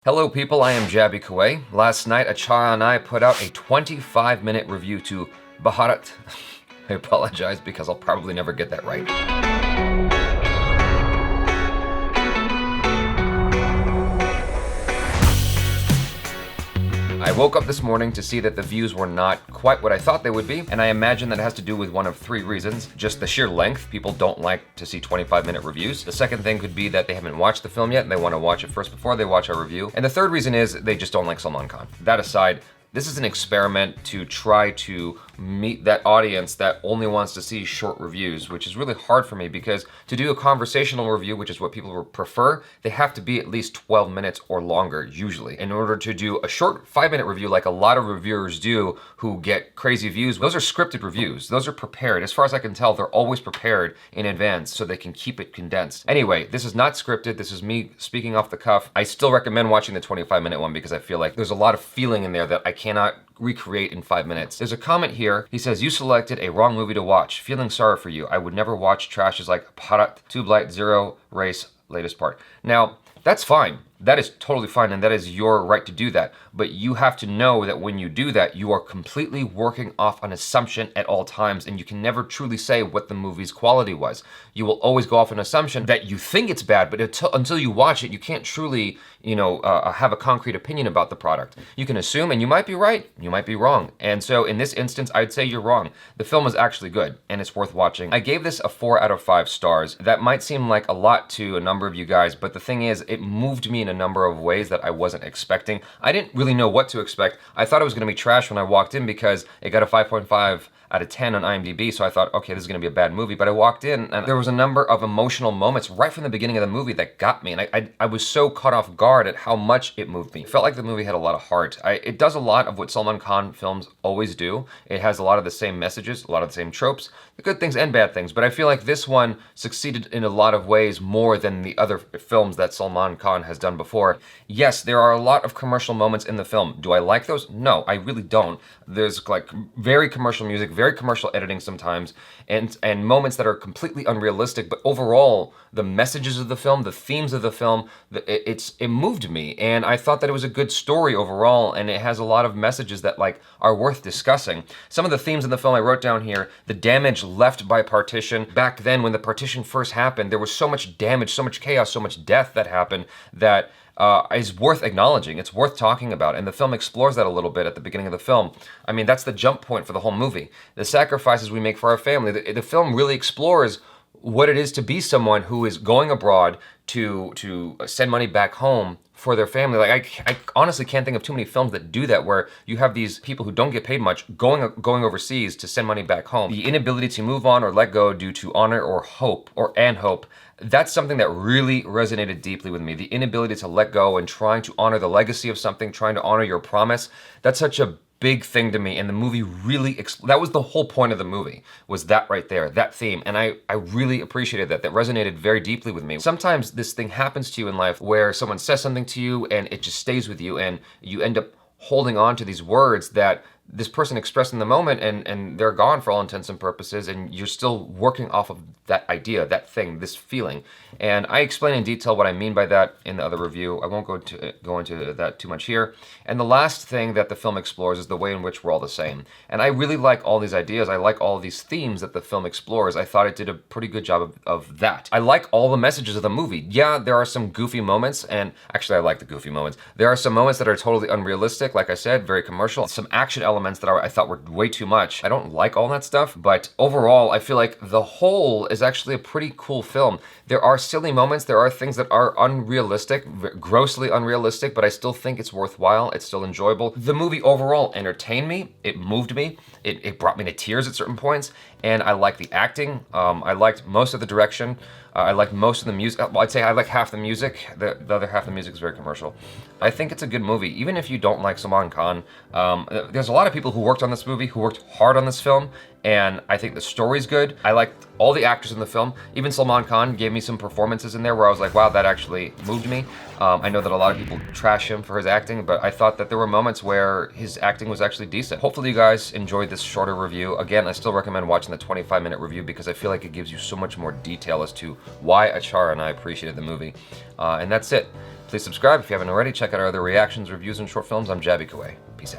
Hello people, I am Jaby KOAY. Last night, Achara and I put out a 25-minute review to Bharat. I apologize because I'll probably never get that right. I woke up this morning to see that the views were not quite what I thought they would be, and I imagine that it has to do with one of three reasons. Just the sheer length. People don't like to see 25-minute reviews. The second thing could be that they haven't watched the film yet and they want to watch it first before they watch our review. And the third reason is they just don't like Salman Khan. That aside, this is an experiment to try to meet that audience that only wants to see short reviews, which is really hard for me because to do a conversational review, which is what people prefer, they have to be at least 12 minutes or longer, usually. In order to do a short 5-minute review like a lot of reviewers do who get crazy views, those are scripted reviews. Those are prepared. As far as I can tell, they're always prepared in advance so they can keep it condensed. Anyway, this is not scripted. This is me speaking off the cuff. I still recommend watching the 25-minute one because I feel like there's a lot of feeling in there that I cannot recreate in 5 minutes. There's a comment here. He says, "You selected a wrong movie to watch. Feeling sorry for you. I would never watch trashes like Bharat, Tube Light, Zero, Race, latest part." Now, that's fine. That is totally fine, and that is your right to do that. But you have to know that when you do that, you are completely working off an assumption at all times, and you can never truly say what the movie's quality was. You will always go off an assumption that you think it's bad, but until you watch it, you can't truly, have a concrete opinion about the product. You can assume, and you might be right, you might be wrong. And so in this instance, I'd say you're wrong. The film is actually good, and it's worth watching. I gave this a 4 out of 5 stars. That might seem like a lot to a number of you guys, but the thing is, it moved me in a number of ways that I wasn't expecting. I didn't really know what to expect. I thought it was going to be trash when I walked in because it got a 5.5 out of 10 on IMDb, so I thought, okay, this is gonna be a bad movie, but I walked in and there was a number of emotional moments right from the beginning of the movie that got me, and I was so caught off guard at how much it moved me. It felt like the movie had a lot of heart. It does a lot of what Salman Khan films always do. It has a lot of the same messages, a lot of the same tropes, the good things and bad things, but I feel like this one succeeded in a lot of ways more than the other films that Salman Khan has done before. Yes, there are a lot of commercial moments in the film. Do I like those? No, I really don't. There's like very commercial music, very commercial editing sometimes, and moments that are completely unrealistic, but overall, the messages of the film, the themes of the film, it moved me, and I thought that it was a good story overall, and it has a lot of messages that like are worth discussing. Some of the themes in the film I wrote down here: the damage left by partition. Back then, when the partition first happened, there was so much damage, so much chaos, so much death that happened that is worth acknowledging. It's worth talking about, and the film explores that a little bit at the beginning of the film. I mean, that's the jump point for the whole movie. The sacrifices we make for our family. The film really explores what it is to be someone who is going abroad to send money back home for their family. Like I honestly can't think of too many films that do that, where you have these people who don't get paid much going overseas to send money back home. The inability to move on or let go due to honor or hope, hope. That's something that really resonated deeply with me. The inability to let go and trying to honor the legacy of something, trying to honor your promise. That's such a big thing to me, and the movie really, that was the whole point of the movie, was that right there, that theme, and I really appreciated that. That resonated very deeply with me. Sometimes this thing happens to you in life where someone says something to you and it just stays with you, and you end up holding on to these words that this person expressed in the moment, and they're gone for all intents and purposes, and you're still working off of that idea, that thing, this feeling. And I explain in detail what I mean by that in the other review. I won't go into that too much here. And the last thing that the film explores is the way in which we're all the same. And I really like all these ideas. I like all these themes that the film explores. I thought it did a pretty good job of that. I like all the messages of the movie. Yeah, there are some goofy moments, and actually I like the goofy moments. There are some moments that are totally unrealistic, like I said, very commercial. Some action elements that I thought were way too much. I don't like all that stuff, but overall, I feel like the whole is actually a pretty cool film. There are silly moments, there are things that are unrealistic, grossly unrealistic, but I still think it's worthwhile, it's still enjoyable. The movie overall entertained me, it moved me, it brought me to tears at certain points, and I liked the acting, I liked most of the direction, I liked most of the music. Well, I'd say I like half the music. The other half of the music is very commercial. I think it's a good movie, even if you don't like Salman Khan. There's a lot of people who worked on this movie, who worked hard on this film, and I think the story's good. I liked all the actors in the film. Even Salman Khan gave me some performances in there where I was like, wow, that actually moved me. I know that a lot of people trash him for his acting, but I thought that there were moments where his acting was actually decent. Hopefully you guys enjoyed this shorter review. Again, I still recommend watching the 25-minute review because I feel like it gives you so much more detail as to why Achara and I appreciated the movie. And that's it. Please subscribe if you haven't already. Check out our other reactions, reviews, and short films. I'm Jaby KOAY. Peace out.